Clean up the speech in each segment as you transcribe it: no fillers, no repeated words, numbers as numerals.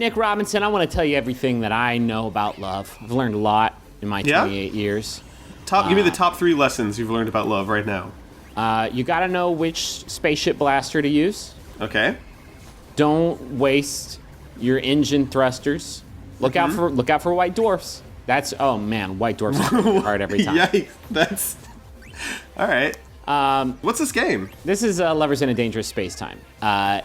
Nick Robinson, I want to tell you everything that I know about love. I've learned a lot in my 28 years. Give me the top 3 lessons you've learned about love right now. You got to know which spaceship blaster to use. Okay. Don't waste your engine thrusters. Look out for white dwarfs. Oh man, white dwarfs are hard every time. Yikes, that's all right. What's this game? This is Lovers in a Dangerous Spacetime.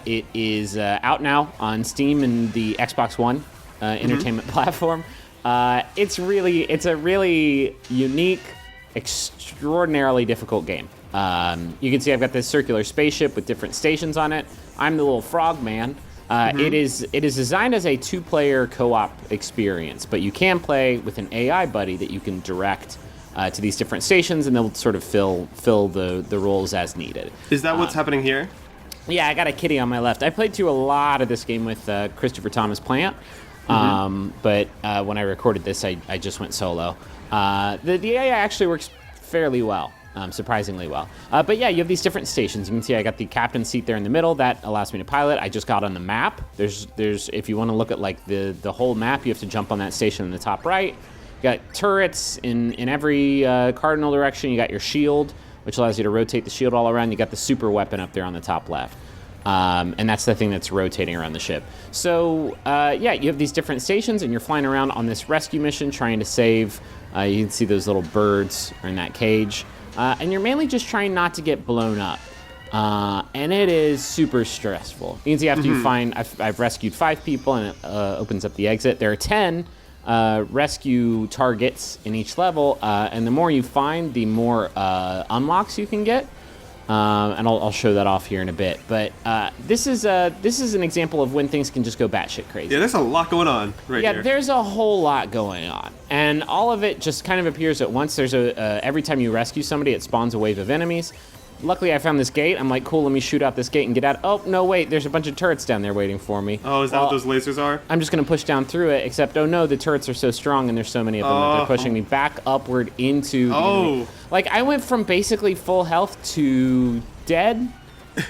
It is out now on Steam and the Xbox One entertainment platform. It's a really unique, extraordinarily difficult game. You can see I've got this circular spaceship with different stations on it. I'm the little frog man. It is designed as a 2-player co-op experience, but you can play with an AI buddy that you can direct to these different stations, and they'll sort of fill the roles as needed. Is that what's happening here? Yeah, I got a kitty on my left. I played through a lot of this game with Christopher Thomas Plant, but when I recorded this, I just went solo. The AI actually works fairly well. Surprisingly well. But yeah, you have these different stations. You can see I got the captain's seat there in the middle. That allows me to pilot. I just got on the map. There's if you want to look at like the whole map, you have to jump on that station in the top right. You got turrets in every cardinal direction. You got your shield, which allows you to rotate the shield all around. You got the super weapon up there on the top left. And that's the thing that's rotating around the ship. So yeah, you have these different stations, and you're flying around on this rescue mission trying to save. You can see those little birds are in that cage. And you're mainly just trying not to get blown up. And it is super stressful. You can see after you find, I've rescued 5 people, and it opens up the exit. There are 10 rescue targets in each level, and the more you find, the more unlocks you can get. And I'll show that off here in a bit. But this is an example of when things can just go batshit crazy. Yeah, there's a lot going on right here. Yeah, there's a whole lot going on. And all of it just kind of appears at once. There's every time you rescue somebody, it spawns a wave of enemies. Luckily, I found this gate. I'm like, cool, let me shoot out this gate and get out. Oh, no, wait, there's a bunch of turrets down there waiting for me. Oh, is that what those lasers are? I'm just going to push down through it, except, oh no, the turrets are so strong and there's so many of them that they're pushing me back upward into the enemy. Like, I went from basically full health to dead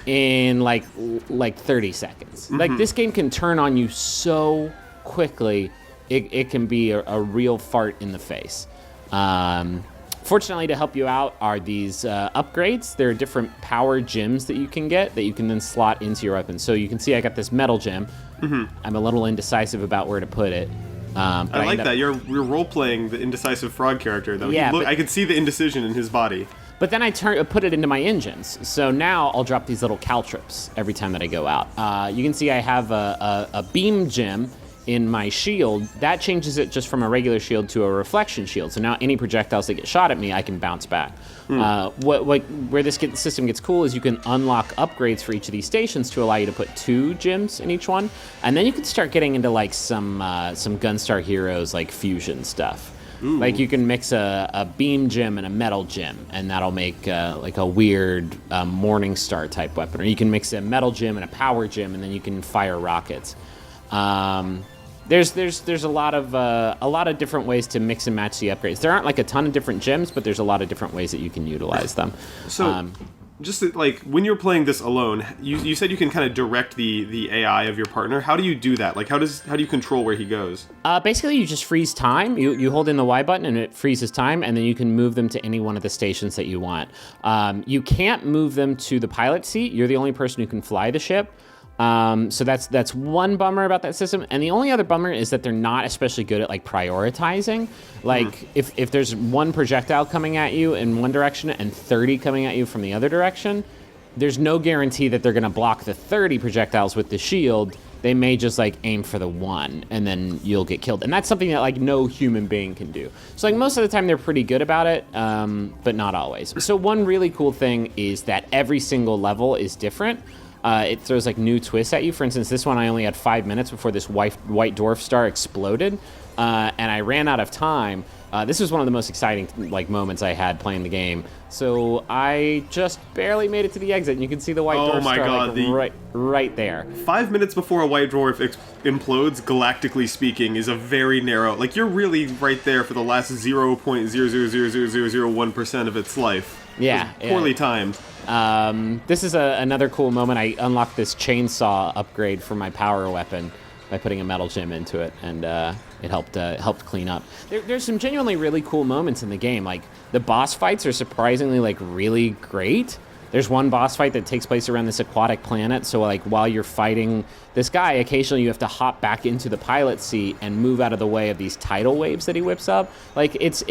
in like 30 seconds. Like, this game can turn on you so quickly, it can be a real fart in the face. Fortunately, to help you out are these upgrades. There are different power gems that you can get that you can then slot into your weapon. So you can see I got this metal gem. I'm a little indecisive about where to put it. I like that. You're role-playing the indecisive frog character, though. Yeah, I can see the indecision in his body. But then I put it into my engines. So now I'll drop these little caltrops every time that I go out. You can see I have a beam gem in my shield. That changes it just from a regular shield to a reflection shield. So now any projectiles that get shot at me, I can bounce back. Where this system gets cool is you can unlock upgrades for each of these stations to allow you to put 2 gems in each one. And then you can start getting into like some Gunstar Heroes like fusion stuff. Ooh. Like you can mix a beam gem and a metal gem, and that'll make like a weird Morningstar type weapon. Or you can mix a metal gem and a power gem, and then you can fire rockets. There's a lot of different ways to mix and match the upgrades. There aren't like a ton of different gems, but there's a lot of different ways that you can utilize them. So, just like when you're playing this alone, you said you can kind of direct the AI of your partner. How do you do that? Like how do you control where he goes? Basically, you just freeze time. You hold in the Y button and it freezes time, and then you can move them to any one of the stations that you want. You can't move them to the pilot seat. You're the only person who can fly the ship. So that's one bummer about that system. And the only other bummer is that they're not especially good at like prioritizing. Like if there's one projectile coming at you in one direction and 30 coming at you from the other direction, there's no guarantee that they're going to block the 30 projectiles with the shield. They may just like aim for the one and then you'll get killed. And that's something that like no human being can do. So like most of the time they're pretty good about it, but not always. So one really cool thing is that every single level is different. It throws like new twists at you. For instance, this one I only had 5 minutes before this white dwarf star exploded, and I ran out of time. This was one of the most exciting like moments I had playing the game. So I just barely made it to the exit, and you can see the white dwarf star like, right there. 5 minutes before a white dwarf implodes, galactically speaking, is a very narrow. Like you're really right there for the last 0.0000001% of its life. Yeah, poorly timed. This is another cool moment. I unlocked this chainsaw upgrade for my power weapon. by putting a metal gem into it, and it helped clean up. There's some genuinely really cool moments in the game. Like the boss fights are surprisingly like really great. There's one boss fight that takes place around this aquatic planet, so like while you're fighting this guy, occasionally you have to hop back into the pilot seat and move out of the way of these tidal waves that he whips up. Like it's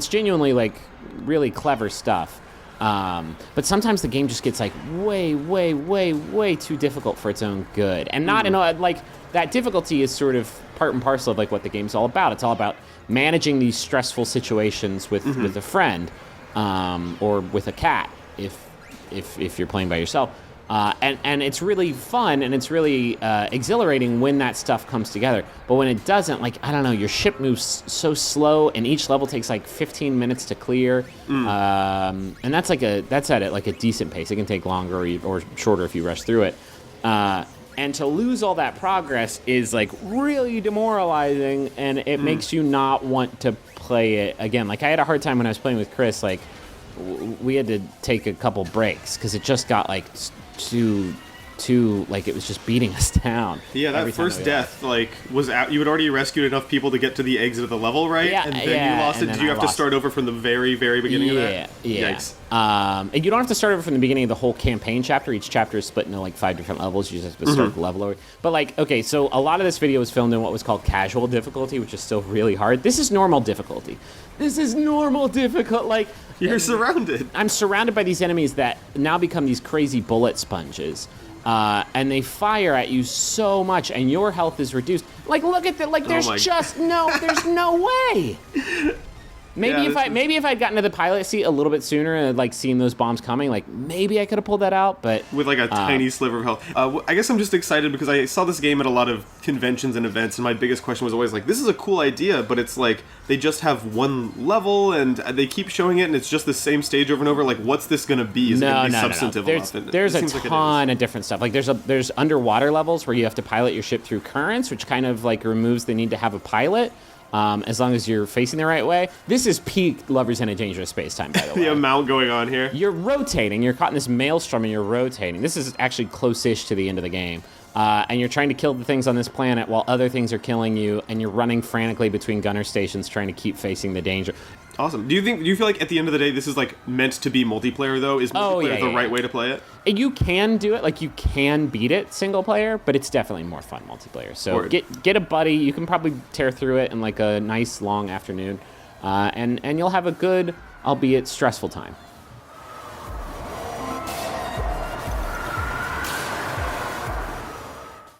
genuinely like really clever stuff. But sometimes the game just gets like way too difficult for its own good, and not like that difficulty is sort of part and parcel of like what the game's all about. It's all about managing these stressful situations with a friend, or with a cat if you're playing by yourself. And it's really fun and it's really exhilarating when that stuff comes together. But when it doesn't, like, I don't know, your ship moves so slow and each level takes like 15 minutes to clear. And that's at it like a decent pace. It can take longer or shorter if you rush through it. And to lose all that progress is like really demoralizing, and it makes you not want to play it again. Like I had a hard time when I was playing with Chris, like we had to take a couple breaks because it just got like too like it was just beating us down. Yeah, that first death like was out. You had already rescued enough people to get to the exit of the level, right? Yeah, and then you lost it. Did you have to start over from the very beginning of that? Yeah. Yikes. And you don't have to start over from the beginning of the whole campaign chapter. Each chapter is split into like 5 different levels. You just have to start the level over. But like, okay, so a lot of this video was filmed in what was called casual difficulty, which is still really hard. This is normal difficulty. Like You're surrounded. I'm surrounded by these enemies that now become these crazy bullet sponges. And they fire at you so much, and your health is reduced. Like, look at that! Like, there's no way. Maybe if I'd gotten to the pilot seat a little bit sooner and like seen those bombs coming, like maybe I could have pulled that out. But with like a tiny sliver of health. I guess I'm just excited because I saw this game at a lot of conventions and events, and my biggest question was always like, this is a cool idea, but it's like they just have one level and they keep showing it, and it's just the same stage over and over. Like, what's this gonna be? Is it gonna be substantive enough? There's a ton of different stuff. Like there's underwater levels where you have to pilot your ship through currents, which kind of like removes the need to have a pilot. As long as you're facing the right way. This is peak Lovers in a Dangerous Spacetime, by the way. The amount going on here. You're rotating. You're caught in this maelstrom and you're rotating. This is actually close-ish to the end of the game. And you're trying to kill the things on this planet while other things are killing you, and you're running frantically between gunner stations trying to keep facing the danger. Awesome. Do you feel like at the end of the day this is like meant to be multiplayer though? Is multiplayer the right way to play it? You can do it, like you can beat it single player, but it's definitely more fun multiplayer. So get a buddy. You can probably tear through it in like a nice long afternoon, and you'll have a good, albeit stressful time.